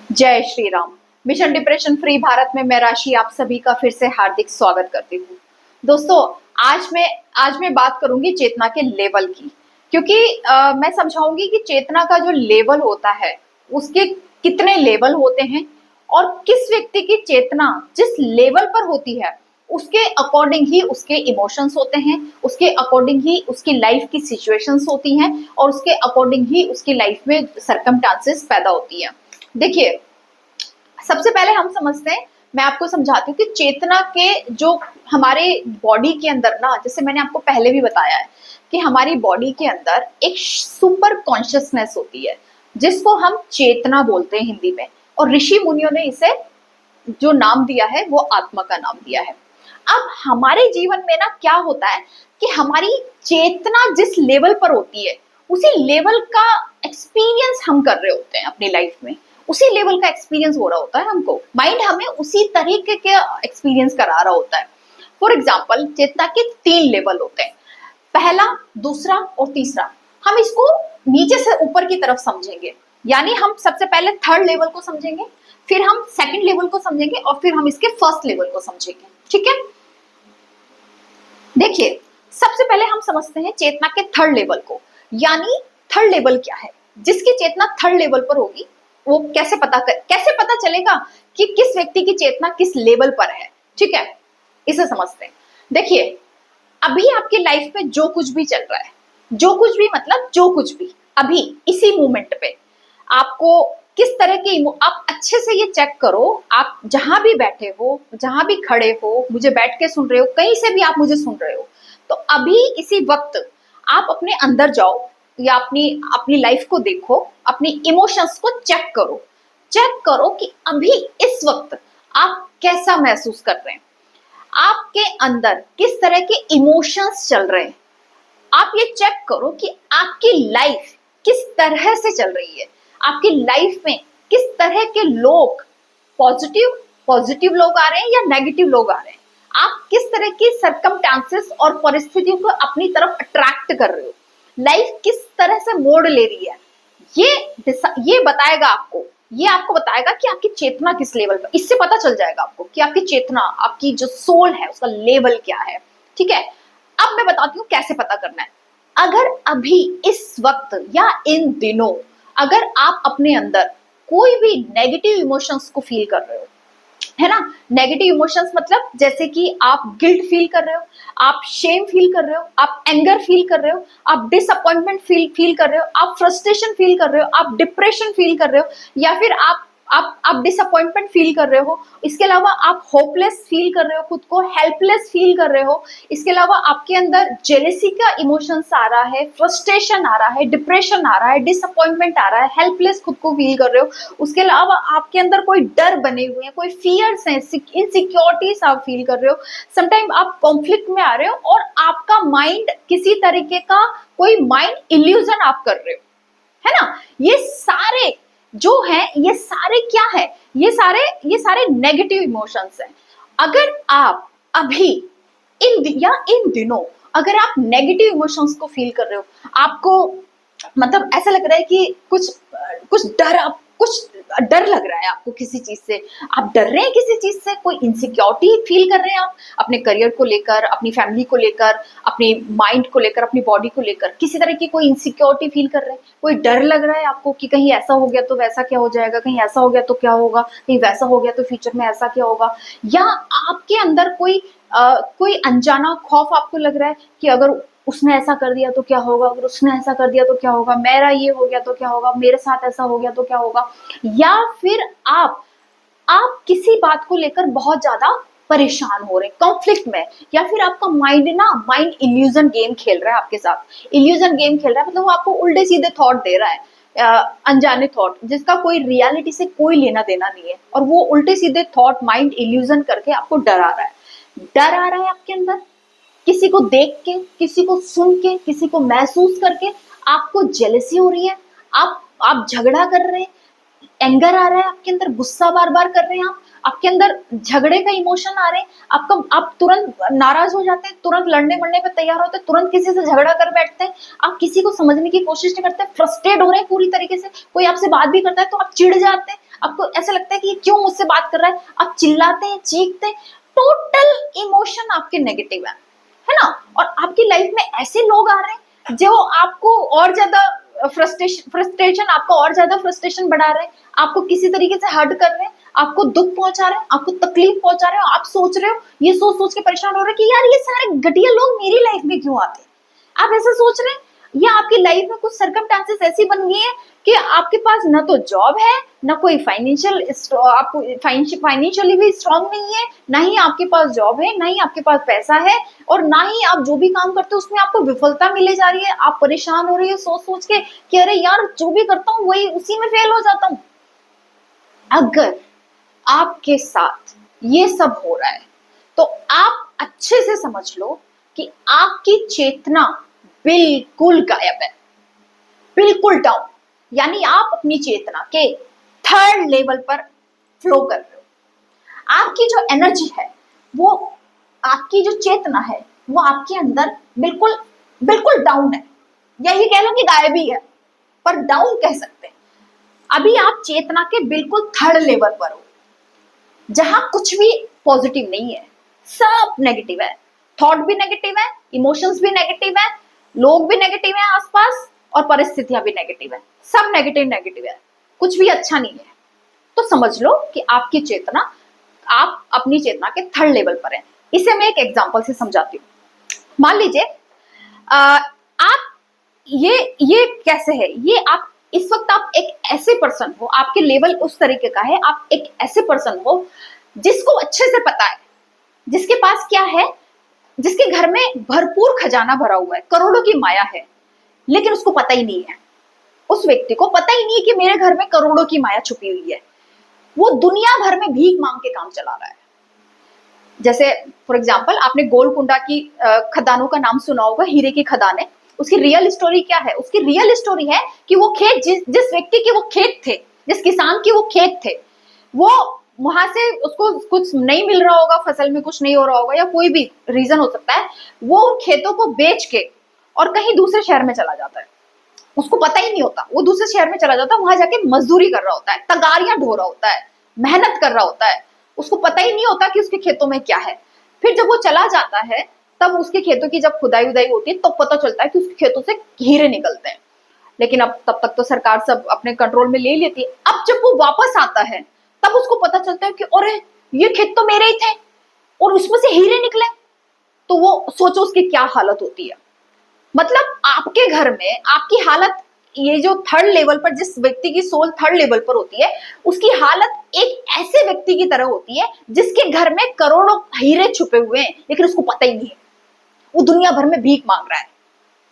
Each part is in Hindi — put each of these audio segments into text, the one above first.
जय Shri Ram. Mission depression free Bharat में मैं राशि आप सभी का फिर से हार्दिक स्वागत करती हूँ। दोस्तों, आज मैं बात करूंगी चेतना के लेवल की, क्योंकि मैं समझाऊंगी कि चेतना का जो लेवल होता है उसके कितने लेवल होते हैं और किस व्यक्ति की चेतना जिस लेवल पर होती है उसके अकॉर्डिंग ही उसके इमोशंस होते हैं, उसके अकॉर्डिंग ही उसकी लाइफ की सिचुएशंस होती हैं और उसके अकॉर्डिंग ही उसकी लाइफ में सरकमस्टांसेस पैदा होती हैं। देखिए, सबसे पहले हम समझते हैं, मैं आपको समझाती हूँ कि चेतना के जो हमारे बॉडी के अंदर ना, जैसे मैंने आपको पहले भी बताया है कि हमारी बॉडी के अंदर एक सुपर कॉन्शियसनेस होती है जिसको हम चेतना बोलते हैं हिंदी में, और ऋषि मुनियों ने इसे जो नाम दिया है वो आत्मा का नाम दिया है। अब हमारे जीवन में ना क्या होता है कि हमारी चेतना जिस लेवल पर होती है उसी लेवल का एक्सपीरियंस हम कर रहे होते हैं अपनी लाइफ में, उसी लेवल का एक्सपीरियंस हो रहा होता है हमको, माइंड हमें उसी तरीके के एक्सपीरियंस करा रहा होता है। फॉर एग्जाम्पल, चेतना के 3 लेवल होते हैं, पहला, दूसरा और तीसरा। हम इसको नीचे से ऊपर की तरफ समझेंगे, यानी हम सबसे पहले थर्ड लेवल को समझेंगे, फिर हम सेकंड लेवल को समझेंगे और फिर हम इसके फर्स्ट लेवल को समझेंगे। ठीक है, देखिए, सबसे पहले हम समझते हैं चेतना के थर्ड लेवल को। यानी थर्ड लेवल क्या है? जिसकी चेतना थर्ड लेवल पर होगी वो कैसे पता चलेगा कि किस व्यक्ति की चेतना किस लेवल पर है? ठीक है, इसे समझते हैं। देखिए, अभी आपकी लाइफ में जो कुछ भी चल रहा है, जो कुछ भी मतलब जो कुछ भी अभी इसी मोमेंट पे आपको किस तरह की, आप अच्छे से ये चेक करो, आप जहां भी बैठे हो, जहां भी खड़े हो, मुझे बैठ के सुन रहे हो, कहीं से भी आप मुझे सुन रहे हो, तो अभी इसी वक्त आप अपने अंदर जाओ या अपनी अपनी लाइफ को देखो, अपनी इमोशंस को चेक करो कि अभी इस वक्त आप कैसा महसूस कर रहे हैं, आपके अंदर किस तरह के इमोशंस चल रहे हैं। आप ये चेक करो कि आपकी लाइफ किस तरह से चल रही है, आपकी लाइफ में किस तरह के लोग, पॉजिटिव पॉजिटिव लोग आ रहे हैं या नेगेटिव लोग आ रहे हैं, आप किस तरह की सरकमस्टांसेस और परिस्थितियों को अपनी तरफ अट्रैक्ट कर रहे हो, लाइफ किस तरह से मोड़ ले रही है, ये बताएगा आपको, ये आपको बताएगा कि आपकी चेतना किस लेवल पर। इससे पता चल जाएगा आपको कि आपकी चेतना, आपकी जो सोल है उसका लेवल क्या है। ठीक है, अब मैं बताती हूँ कैसे पता करना है। अगर अभी इस वक्त या इन दिनों अगर आप अपने अंदर कोई भी नेगेटिव इमोशंस को फील कर रहे हो, है ना, नेगेटिव इमोशंस मतलब जैसे कि आप गिल्ट फील कर रहे हो, आप शेम फील कर रहे हो, आप एंगर फील कर रहे हो, आप डिसअपॉइंटमेंट फील कर रहे हो, आप फ्रस्ट्रेशन फील कर रहे हो, आप डिप्रेशन फील कर रहे हो, या फिर आप डिसअपॉइंटमेंट फील कर रहे हो, इसके अलावा आप होपलेस फील कर रहे हो, खुद को हेल्पलेस फील कर रहे हो, इसके अलावा आपके अंदर जेलेसी का इमोशंस आ रहा है, फ्रस्ट्रेशन आ रहा है, डिप्रेशन आ रहा है, डिसअपॉइंटमेंट आ रहा है, हेल्पलेस खुद को फील कर रहे हो, उसके अलावा आपके अंदर कोई डर बने हुए हैं, कोई फियर्स हैं, इनसिक्योरिटीज आप फील कर रहे हो, समटाइम आप कॉन्फ्लिक्ट में आ रहे हो और आपका माइंड किसी तरीके का कोई माइंड इल्यूजन आप कर रहे हो, है ना। ये सारे जो है, ये सारे क्या है, ये सारे नेगेटिव इमोशंस हैं। अगर आप अभी इन दिनों अगर आप नेगेटिव इमोशंस को फील कर रहे हो, आपको मतलब ऐसा लग रहा है कि कुछ डर लग रहा है आपको किसी चीज से, आप डर रहे हैं किसी चीज से, कोई इनसिक्योरिटी फील कर रहे हैं आप अपने करियर को लेकर, अपनी फैमिली को लेकर, अपने माइंड को लेकर, अपनी बॉडी को लेकर, किसी तरह की कोई इनसिक्योरिटी फील कर रहे हैं, कोई डर लग रहा है आपको कि कहीं ऐसा हो गया तो वैसा क्या हो जाएगा, कहीं ऐसा हो गया तो क्या होगा, कहीं वैसा हो गया तो फ्यूचर में ऐसा क्या होगा, या आपके अंदर कोई अनजाना खौफ आपको लग रहा है कि अगर उसने ऐसा कर दिया तो क्या होगा, अगर उसने ऐसा कर दिया तो क्या होगा, मेरा ये हो गया तो क्या होगा, मेरे साथ ऐसा हो गया तो क्या होगा, या फिर आप किसी बात को लेकर बहुत ज्यादा परेशान हो रहे हैं, कॉन्फ्लिक्ट में, या फिर आपका माइंड इल्यूजन गेम खेल रहा है आपके साथ, इल्यूजन गेम खेल रहा है मतलब वो आपको उल्टे सीधे थॉट दे रहा है, अनजाने थॉट जिसका कोई रियलिटी से कोई लेना देना नहीं है, और वो उल्टे सीधे थॉट माइंड इल्यूजन करके आपको डर आ रहा है आपके अंदर, किसी को देख के, किसी को सुन के, किसी को महसूस करके आपको जेलसी हो रही है, आप झगड़ा कर रहे हैं, एंगर आ रहा है आपके अंदर, गुस्सा बार बार कर रहे हैं, आप आपके अंदर झगड़े का इमोशन आ रहे हैं, आप तुरंत नाराज हो जाते हैं, तुरंत लड़ने मरने पे तैयार होते हैं, तुरंत किसी से झगड़ा कर बैठते हैं, आप किसी को समझने की कोशिश नहीं करते, फ्रस्ट्रेट हो रहे हैं पूरी तरीके से, कोई आपसे बात भी करता है तो आप चिढ़ जाते हैं, आपको ऐसा लगता है कि ये क्यों मुझसे बात कर रहा है, आप चिल्लाते हैं, चीखते हैं, टोटल इमोशन आपके नेगेटिव है ना। और आपकी लाइफ में ऐसे लोग आ रहे हैं जो आपको और ज्यादा फ्रस्ट्रेशन आपको और ज्यादा फ्रस्ट्रेशन बढ़ा रहे हैं, आपको किसी तरीके से हर्ट कर रहे हैं, आपको दुख पहुंचा रहे हैं, आपको तकलीफ पहुंचा रहे हो, आप सोच रहे हो, ये सोच सोच के परेशान हो रहे हो कि यार ये सारे घटिया लोग मेरी लाइफ में क्यों आते हैं। आप ऐसा सोच रहे हैं, या आपकी लाइफ में कुछ सर्कमस्टेंसेस ऐसी बन गई है कि आपके पास ना तो जॉब है, ना कोई फाइनेंशियली भी स्ट्रांग नहीं है, ना ही आपके पास जॉब है, ना ही आपके पास पैसा है, और ना ही आप जो भी काम करते हो उसमें आपको विफलता मिले जा रही है। आप परेशान हो रही है सोच सोच के कि अरे यार जो भी करता हूँ वही उसी में फेल हो जाता हूँ। अगर आपके साथ ये सब हो रहा है तो आप अच्छे से समझ लो कि आपकी चेतना बिल्कुल गायब है, बिल्कुल डाउन। यानी आप अपनी चेतना के थर्ड लेवल पर फ्लो कर रहे हो। आपकी जो एनर्जी है, वो आपकी जो चेतना है वो आपके अंदर बिल्कुल बिल्कुल डाउन है, या ये कह लो कि गायब ही है, पर डाउन कह सकते हैं। अभी आप चेतना के बिल्कुल थर्ड लेवल पर हो, जहां कुछ भी पॉजिटिव नहीं है, सब नेगेटिव है। थॉट भी नेगेटिव है, इमोशंस भी नेगेटिव है, लोग भी नेगेटिव है आसपास, और परिस्थितियां भी नेगेटिव है, सब नेगेटिव नेगेटिव है, कुछ भी अच्छा नहीं है। तो समझ लो कि आपकी चेतना, आप अपनी चेतना के थर्ड लेवल पर है। इसे मैं एक एग्जांपल से समझाती हूँ। मान लीजिए आप ये कैसे है, ये आप इस वक्त आप एक ऐसे पर्सन हो, आपके लेवल उस तरीके का है, आप एक ऐसे पर्सन हो जिसको अच्छे से पता है, जिसके पास क्या है, जिसके घर में भरपूर खजाना भरा हुआ है, करोड़ों की माया है, लेकिन उसको पता ही नहीं है। उस व्यक्ति को पता ही नहीं है कि मेरे घर में करोड़ों की माया छुपी हुई है। वो दुनिया भर में भीख मांग के काम चला रहा है। जैसे फॉर एग्जाम्पल आपने गोलकुंडा की खदानों का नाम सुना होगा, हीरे की खदानें। उसकी रियल स्टोरी क्या है? उसकी रियल स्टोरी है कि वो खेत जिस व्यक्ति के वो खेत थे, जिस किसान की वो खेत थे, वो वहां से उसको कुछ नहीं मिल रहा होगा, फसल में कुछ नहीं हो रहा होगा, या कोई भी रीजन हो सकता है, वो खेतों को बेच के और कहीं दूसरे शहर में चला जाता है। उसको पता ही नहीं होता, वो दूसरे शहर में चला जाता है, वहां जाके मजदूरी कर रहा होता है, तगारियां ढो रहा होता है, मेहनत कर रहा होता है, उसको पता ही नहीं होता कि उसके खेतों में क्या है। फिर जब वो चला जाता है, तब उसके खेतों की जब खुदाई उदाई होती है तो पता चलता है कि उसके खेतों से हीरे निकलते हैं। लेकिन अब तब तक तो सरकार सब अपने कंट्रोल में ले लेती है। अब जब वो वापस आता है तब उसको पता चलता है कि अरे ये खेत तो मेरे ही थे और उसमें से हीरे निकले। तो वो सोचो उसकी क्या हालत होती है। मतलब आपके घर में आपकी हालत, ये जो थर्ड लेवल पर जिस व्यक्ति की सोल थर्ड लेवल पर होती है, उसकी हालत एक ऐसे व्यक्ति की तरह होती है जिसके घर में करोड़ों हीरे छुपे हुए हैं, लेकिन उसको पता ही नहीं है। वो दुनिया भर में भीख मांग रहा है,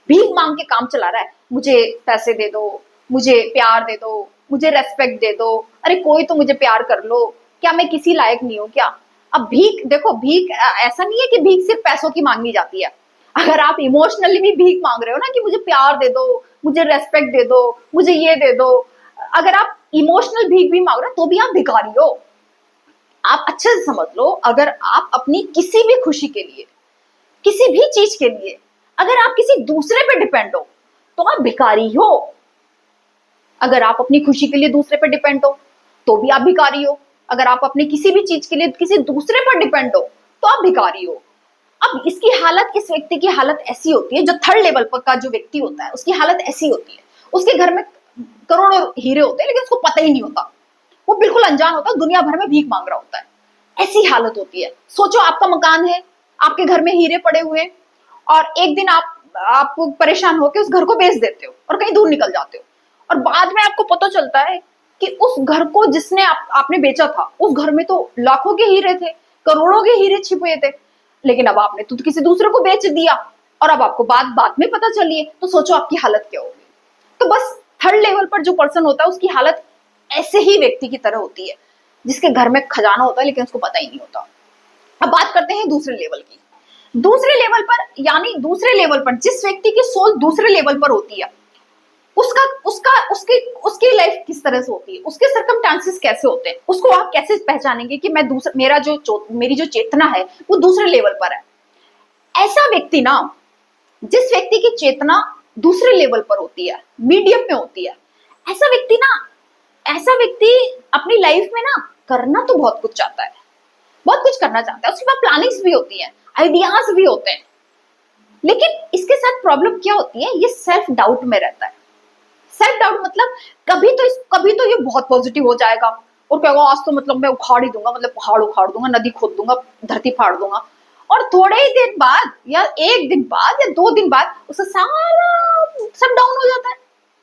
भीख मांग के काम चला रहा है। मुझे पैसे दे दो, मुझे प्यार दे दो, मुझे रेस्पेक्ट दे दो, अरे कोई तो मुझे प्यार कर लो, क्या मैं किसी लायक नहीं हूं क्या? अब भीख देखो, भीख ऐसा नहीं है कि भीख सिर्फ पैसों की मांगनी जाती है। अगर आप इमोशनली भी भीख मांग रहे हो ना कि मुझे प्यार दे दो, मुझे रेस्पेक्ट दे दो, मुझे ये दे दो, अगर आप इमोशनल भीख भी मांग रहे हो तो भी आप भिखारी हो। आप अच्छे से समझ लो, अगर आप अपनी किसी भी खुशी के लिए, किसी भी चीज के लिए अगर आप किसी दूसरे पे डिपेंड हो तो आप भिखारी हो। अगर आप अपनी खुशी के लिए दूसरे पे डिपेंड हो तो भी आप भिखारी हो। अगर आप अपनी किसी भी चीज के लिए किसी दूसरे पर डिपेंड हो तो आप भिखारी हो। अब इसकी हालत, इस व्यक्ति की हालत ऐसी होती है, जो थर्ड लेवल पर का जो व्यक्ति होता है उसकी हालत ऐसी होती है, उसके घर में करोड़ों हीरे होते हैं लेकिन उसको पता ही नहीं होता, वो बिल्कुल अनजान होता है, दुनिया भर में भीख मांग रहा होता है। ऐसी हालत होती है। सोचो आपका मकान है, आपके घर में हीरे पड़े हुए हैं, और एक दिन आप परेशान होकर उस घर को बेच देते हो और कहीं दूर निकल जाते हो, और बाद में आपको पता चलता है कि उस घर को जिसने आपने बेचा था, उस घर में तो लाखों के हीरे थे, करोड़ों के हीरे छिपे थे, लेकिन अब आपने तो किसी दूसरे को बेच दिया और अब आपको बाद में पता चली है। तो सोचो आपकी हालत क्या होगी। तो बस थर्ड लेवल पर जो पर्सन होता है उसकी हालत ऐसे ही व्यक्ति की तरह होती है जिसके घर में खजाना होता है लेकिन उसको पता ही नहीं होता। अब बात करते हैं दूसरे लेवल की। दूसरे लेवल पर, यानी दूसरे लेवल पर जिस व्यक्ति की सोल दूसरे लेवल पर होती है, उसका उसका उसकी उसकी लाइफ किस तरह से होती है, उसके सर्कमस्टेंसेस कैसे होते हैं, उसको आप कैसे पहचानेंगे कि मैं मेरी जो चेतना है वो दूसरे लेवल पर है। ऐसा व्यक्ति ना, जिस व्यक्ति की चेतना दूसरे लेवल पर होती है, मीडियम में होती है, ऐसा व्यक्ति ना ऐसा व्यक्ति अपनी लाइफ में ना करना तो बहुत कुछ चाहता है, बहुत कुछ करना चाहता है, उसके पास प्लानिंग्स भी होती है, आइडियाज भी होते हैं, लेकिन इसके साथ प्रॉब्लम क्या होती है, ये सेल्फ डाउट में रहता है। सेल्फ डाउट मतलब कभी तो ये बहुत पॉजिटिव हो जाएगा और कहेगा आज तो मतलब मैं उखाड़ ही दूंगा, मतलब पहाड़ उखाड़ दूंगा, नदी खोद दूंगा, धरती फाड़ दूंगा, और थोड़े ही दिन बाद या एक दिन बाद या 2 दिन बाद उसका सारा सब डाउन हो जाता है।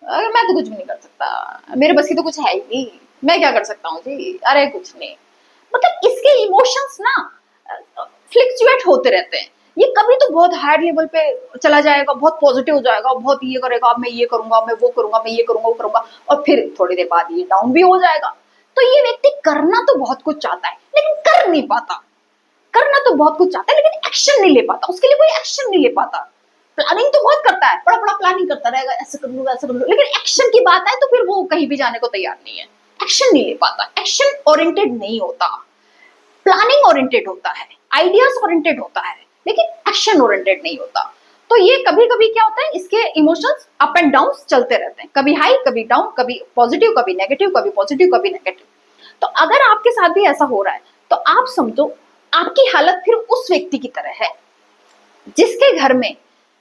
अरे मैं तो कुछ भी नहीं कर सकता, मेरे बस की तो कुछ है ही नहीं, मैं क्या कर सकता हूँ जी, अरे कुछ नहीं। मतलब इसके इमोशंस ना फ्लिक्चुएट होते रहते हैं। ये कभी तो बहुत हाई लेवल पे चला जाएगा, बहुत पॉजिटिव हो जाएगा, बहुत ये करेगा, अब मैं ये करूंगा, मैं वो करूंगा, मैं ये करूंगा, वो करूंगा, और फिर थोड़ी देर बाद ये डाउन भी हो जाएगा। तो ये व्यक्ति करना तो बहुत कुछ चाहता है लेकिन कर नहीं पाता, करना तो बहुत कुछ चाहता है लेकिन एक्शन नहीं ले पाता, उसके लिए कोई एक्शन नहीं ले पाता। प्लानिंग तो बहुत करता है, बड़ा बड़ा प्लानिंग करता रहेगा, ऐसे कर लूंगा, ऐसे कर लूंगा, लेकिन एक्शन की बात आए तो फिर वो कहीं भी जाने को तैयार नहीं है, एक्शन नहीं ले पाता, एक्शन ओरिएंटेड नहीं होता, प्लानिंग ओरिएंटेड होता है, आइडियाज ओरिएंटेड होता है, लेकिन एक्शन ओरिएंटेड नहीं होता। तो ये कभी कभी क्या होता है, इसके इमोशंस अप एंड डाउन चलते रहते हैं, कभी हाई कभी डाउन, कभी पॉजिटिव कभी नेगेटिव, कभी पॉजिटिव कभी नेगेटिव। तो अगर आपके साथ भी ऐसा हो रहा है तो आप समझो आपकी हालत फिर उस व्यक्ति की तरह है जिसके घर में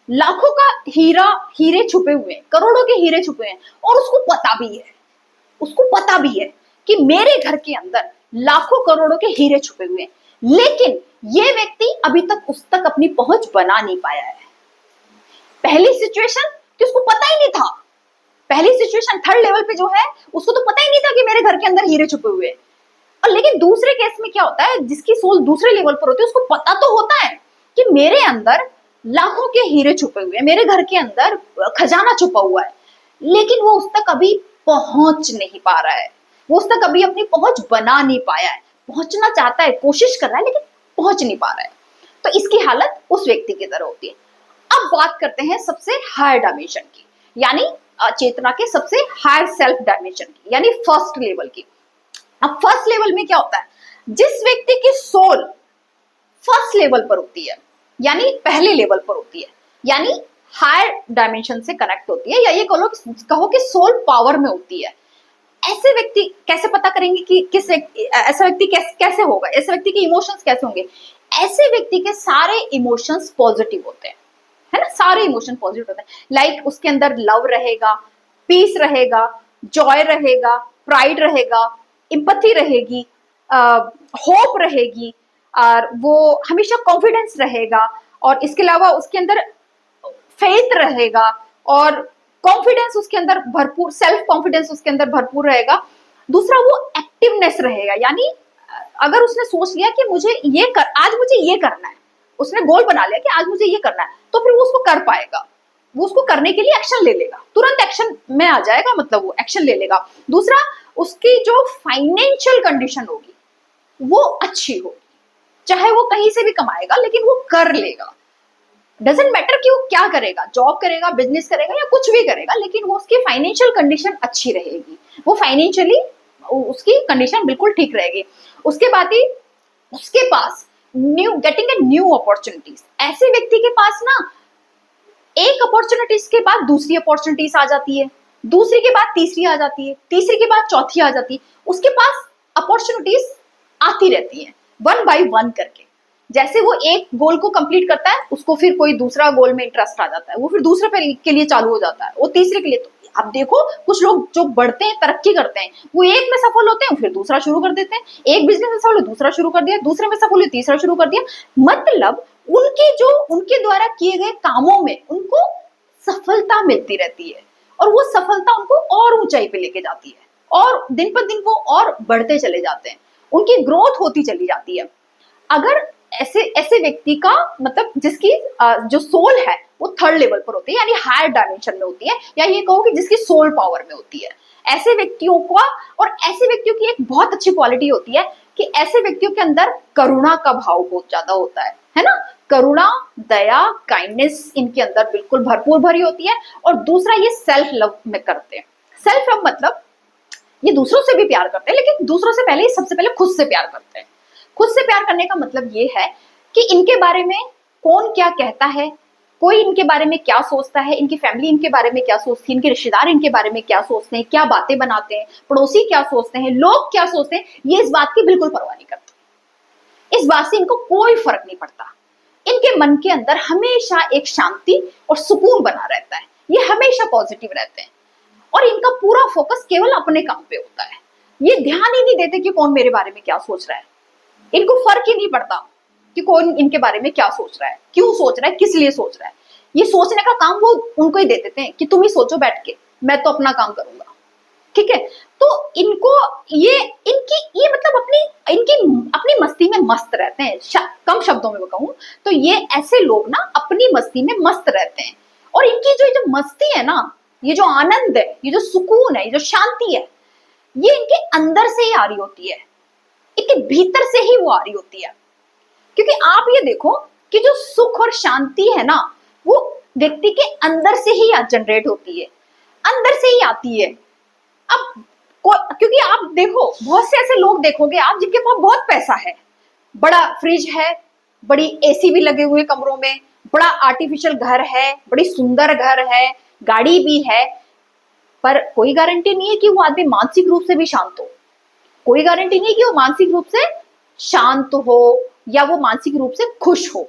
लाखों का हीरे छुपे हुए हैं, करोड़ों के हीरे छुपे हैं, और उसको पता भी है, उसको पता भी है कि मेरे घर के अंदर लाखों करोड़ों के हीरे छुपे हुए हैं, लेकिन ये व्यक्ति अभी तक उस तक अपनी पहुंच बना नहीं पाया है। पहली सिचुएशन कि उसको पता ही नहीं था, पहली सिचुएशन थर्ड लेवल पे जो है उसको तो पता ही नहीं था कि मेरे घर के अंदर हीरे छुपे हुए हैं। और लेकिन दूसरे केस में क्या होता है, जिसकी सोल दूसरे लेवल पर होती है उसको पता तो होता है कि मेरे अंदर लाखों के हीरे छुपे हुए हैं, मेरे घर के अंदर खजाना छुपा हुआ है, लेकिन वो उस तक अभी पहुंच नहीं पा रहा है, वो उस तक अभी अपनी पहुंच बना नहीं पाया है, पहुंचना चाहता है, कोशिश कर रहा है लेकिन पहुंच नहीं पा रहा है। तो इसकी हालत उस व्यक्ति की तरह होती है। अब बात करते हैं सबसे हायर डायमेंशन की, यानी चेतना के सबसे हायर सेल्फ डायमेंशन की, यानी फर्स्ट लेवल की। अब फर्स्ट लेवल में क्या होता है, जिस व्यक्ति की सोल फर्स्ट लेवल पर होती है, यानी पहले लेवल पर होती है, यानी हायर डायमेंशन से कनेक्ट होती है, या ये कहो कि सोल पावर में होती है, ऐसे व्यक्ति कैसे पता करेंगे कि किस ऐसा व्यक्ति कैसे होगा, ऐसे व्यक्ति के इमोशंस कैसे होंगे। ऐसे व्यक्ति के सारे इमोशंस पॉजिटिव होते हैं, है ना, सारे इमोशन पॉजिटिव होते हैं। लाइक उसके अंदर लव रहेगा, पीस रहेगा, जॉय रहेगा, प्राइड रहेगा, एम्पैथी रहेगी, होप रहेगी, और वो हमेशा कॉन्फिडेंस रहेगा, और इसके अलावा उसके अंदर फेथ रहेगा, और कॉन्फिडेंस उसके अंदर भरपूर, सेल्फ कॉन्फिडेंस उसके अंदर भरपूर रहेगा। दूसरा वो एक्टिवनेस रहेगा, यानी अगर उसने सोच लिया कि मुझे ये आज मुझे ये करना है, उसने गोल बना लिया कि आज मुझे ये करना है, तो फिर वो उसको कर पाएगा, वो उसको करने के लिए एक्शन ले लेगा, तुरंत एक्शन में आ जाएगा, मतलब वो एक्शन ले लेगा। दूसरा, उसकी जो फाइनेंशियल कंडीशन होगी वो अच्छी होगी, चाहे वो कहीं से भी कमाएगा लेकिन वो कर लेगा, डजेंट मैटर कि वो क्या करेगा, जॉब करेगा, बिजनेस करेगा या कुछ भी करेगा, लेकिन वो उसकी फाइनेंशियल कंडीशन अच्छी रहेगी, वो फाइनेंशियली उसकी कंडीशन बिल्कुल ठीक रहेगी। उसके बाद ही उसके पास गेटिंग ए न्यू अपॉर्चुनिटीज, ऐसे व्यक्ति के पास ना एक अपॉर्चुनिटीज के बाद दूसरी अपॉर्चुनिटीज आ जाती है, दूसरी के बाद तीसरी आ जाती है, तीसरी के बाद चौथी आ जाती है, उसके पास अपॉर्चुनिटीज आती रहती है वन बाय वन करके। जैसे वो एक गोल को कंप्लीट करता है, उसको फिर कोई दूसरा गोल में इंटरेस्ट आ जाता है, वो फिर दूसरे के लिए चालू हो जाता है, वो तीसरे के लिए। तो आप देखो कुछ लोग जो बढ़ते हैं, तरक्की करते हैं, वो एक में सफल होते हैं फिर दूसरा शुरू कर देते हैं, एक बिजनेस में सफल हो दूसरा शुरू कर दिया, दूसरे में सफल हो तीसरा शुरू कर दिया। मतलब उनके द्वारा किए गए कामों में उनको सफलता मिलती रहती है, और वो सफलता उनको और ऊंचाई पे लेके जाती है, और दिन पर दिन वो और बढ़ते चले जाते हैं, उनकी ग्रोथ होती चली जाती है। अगर ऐसे व्यक्ति का मतलब जिसकी जो सोल है वो थर्ड लेवल पर होती है, यानी हायर डायमेंशन में होती है, या ये कहो कि जिसकी सोल पावर में होती है, ऐसे व्यक्तियों का, और ऐसे व्यक्तियों की एक बहुत अच्छी क्वालिटी होती है कि ऐसे व्यक्तियों के अंदर करुणा का भाव बहुत ज्यादा होता है ना, करुणा, दया, काइंडनेस इनके अंदर बिल्कुल भरपूर भरी होती है। और दूसरा, ये सेल्फ लव में करते हैं। सेल्फ लव मतलब ये दूसरों से भी प्यार करते हैं, लेकिन दूसरों से पहले सबसे पहले खुद से प्यार करते हैं। खुद से प्यार करने का मतलब ये है कि इनके बारे में कौन क्या कहता है, कोई इनके बारे में क्या सोचता है, इनकी फैमिली इनके बारे में क्या सोचती है, इनके रिश्तेदार इनके बारे में क्या सोचते हैं, क्या बातें बनाते हैं, पड़ोसी क्या सोचते हैं, लोग क्या सोचते हैं, ये इस बात की बिल्कुल परवाह नहीं करते। इस बात से इनको कोई फर्क नहीं पड़ता। इनके मन के अंदर हमेशा एक शांति और सुकून बना रहता है, ये हमेशा पॉजिटिव रहते हैं और इनका पूरा फोकस केवल अपने काम पे होता है। ये ध्यान ही नहीं देते कि कौन मेरे बारे में क्या सोच रहा है, इनको फर्क ही नहीं पड़ता कि कौन इनके बारे में क्या सोच रहा है, क्यों सोच रहा है, किस लिए सोच रहा है। ये सोचने का काम वो उनको ही दे देते हैं कि तुम ही सोचो बैठ के, मैं तो अपना काम करूंगा। ठीक है, तो इनको ये मतलब अपनी मस्ती में मस्त रहते हैं। कम शब्दों में कहूं तो ये ऐसे लोग ना अपनी मस्ती में मस्त रहते हैं और इनकी जो मस्ती है ना, ये जो आनंद है, ये जो सुकून है, ये जो शांति है, ये इनके अंदर से ही आ रही होती है, इनके भीतर से ही वो आ रही होती है। क्योंकि आप ये देखो कि जो सुख और शांति है ना, वो व्यक्ति के अंदर से ही जनरेट होती है, अंदर से ही आती है। अब क्योंकि आप देखो बहुत से ऐसे लोग देखोगे आप जिनके पास बहुत पैसा है, बड़ा फ्रिज है, बड़ी एसी भी लगे हुए कमरों में, बड़ा आर्टिफिशियल घर है, बड़ी सुंदर घर है, गाड़ी भी है, पर कोई गारंटी नहीं है कि वो आदमी मानसिक रूप से भी शांत हो। कोई गारंटी नहीं है कि वो मानसिक रूप से शांत हो या वो मानसिक रूप से खुश हो।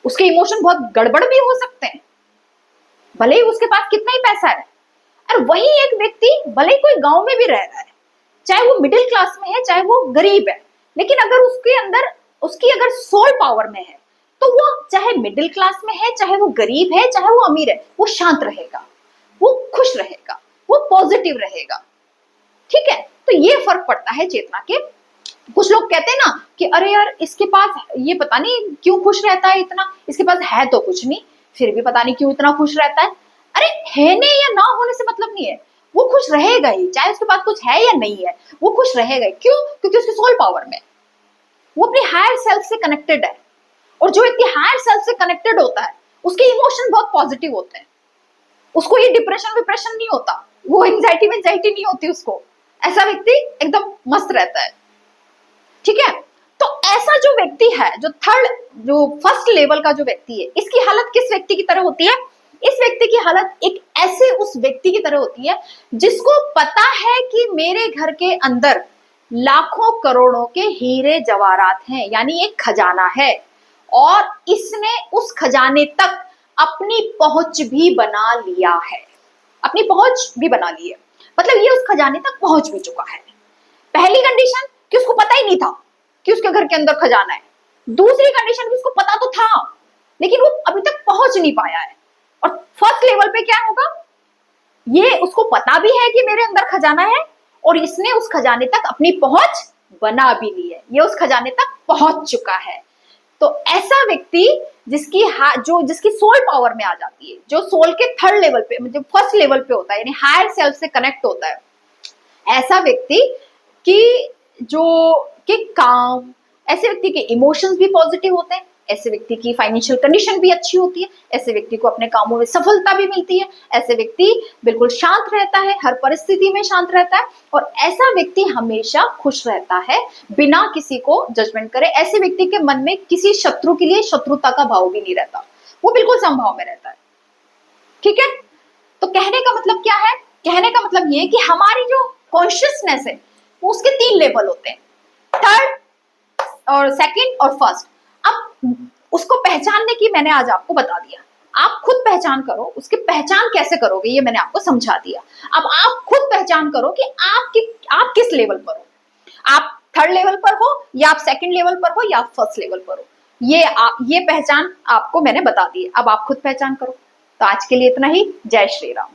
उसके इमोशन बहुत गड़बड़ भी हो सकते हैं, भले ही उसके पास कितना ही पैसा है। और वही एक व्यक्ति भले ही कोई गांव में भी रह रहा है, चाहे वो मिडिल क्लास में है चाहे वो गरीब है, लेकिन अगर उसके अंदर उसकी अगर सोल पावर में है तो वो चाहे मिडिल क्लास में है, चाहे वो गरीब है, चाहे वो अमीर है, वो शांत रहेगा, वो खुश रहेगा, वो पॉजिटिव रहेगा। ठीक है, तो ये फर्क पड़ता है चेतना के। कुछ लोग कहते हैं ना कि अरे यार इसके पास ये पता नहीं क्यों खुश रहता है इतना, इसके पास है तो कुछ नहीं फिर भी पता नहीं क्यों इतना खुश रहता है। अरे है नहीं या ना होने से मतलब नहीं है, वो खुश रहेगा ही, चाहे उसके पास कुछ है या नहीं है, वो खुश रहेगा ही। क्यों? क्योंकि उसकी सोल पावर में वो अपने हायर सेल्फ से कनेक्टेड है, और जो व्यक्ति हायर सेल्फ से कनेक्टेड होता है उसके इमोशन बहुत पॉजिटिव होते हैं, उसको ये डिप्रेशन विप्रेशन नहीं होता, वो एंजाइटी नहीं होती उसको। ऐसा व्यक्ति एकदम मस्त रहता है। ठीक है, तो ऐसा जो व्यक्ति है, जो फर्स्ट लेवल का जो व्यक्ति है, इसकी हालत किस व्यक्ति की तरह होती है? इस व्यक्ति की हालत एक ऐसे उस व्यक्ति की तरह होती है जिसको पता है कि मेरे घर के अंदर लाखों करोड़ों के हीरे जवाहरात हैं, यानी एक खजाना है, और इसने उस खजाने तक अपनी पहुंच भी बना लिया है, अपनी पहुंच भी बना ली है, मतलब ये उस खजाने तक पहुंच भी चुका है। पहली कंडीशन कि उसको पता ही नहीं था कि उसके घर के अंदर खजाना है। दूसरी कंडीशन कि उसको पता तो था लेकिन वो अभी तक पहुंच नहीं पाया है। और फर्स्ट लेवल पे क्या होगा, ये उसको पता भी है कि मेरे अंदर खजाना है और इसने उस खजाने तक अपनी पहुंच बना भी ली है, ये उस खजाने तक पहुंच चुका है। तो ऐसा व्यक्ति जिसकी सोल पावर में आ जाती है, जो सोल के थर्ड लेवल पे मतलब फर्स्ट लेवल पे होता है, यानी हायर सेल्फ से कनेक्ट होता है, ऐसा व्यक्ति के काम, ऐसे व्यक्ति के इमोशंस भी पॉजिटिव होते हैं, ऐसे व्यक्ति की फाइनेंशियल कंडीशन भी अच्छी होती है, ऐसे व्यक्ति को अपने कामों में सफलता भी मिलती है, ऐसे व्यक्ति बिल्कुल शांत रहता है, हर परिस्थिति में शांत रहता है, और ऐसा व्यक्ति हमेशा खुश रहता है बिना किसी को जजमेंट करे। ऐसे व्यक्ति के मन में किसी शत्रु के लिए शत्रुता का भाव भी नहीं रहता, वो बिल्कुल समभाव में रहता है। ठीक है, तो कहने का मतलब क्या है? कहने का मतलब ये कि हमारी जो कॉन्शियसनेस है वो उसके 3 लेवल होते हैं, थर्ड और सेकंड और फर्स्ट। अब उसको पहचानने की मैंने आज आपको बता दिया, आप खुद पहचान करो। उसकी पहचान कैसे करोगे ये मैंने आपको समझा दिया। अब आप खुद पहचान करो कि आप किस लेवल पर हो, आप थर्ड लेवल पर हो या आप सेकंड लेवल पर हो या आप फर्स्ट लेवल पर हो। ये पहचान आपको मैंने बता दी, अब आप खुद पहचान करो। तो आज के लिए इतना ही। जय श्री राम।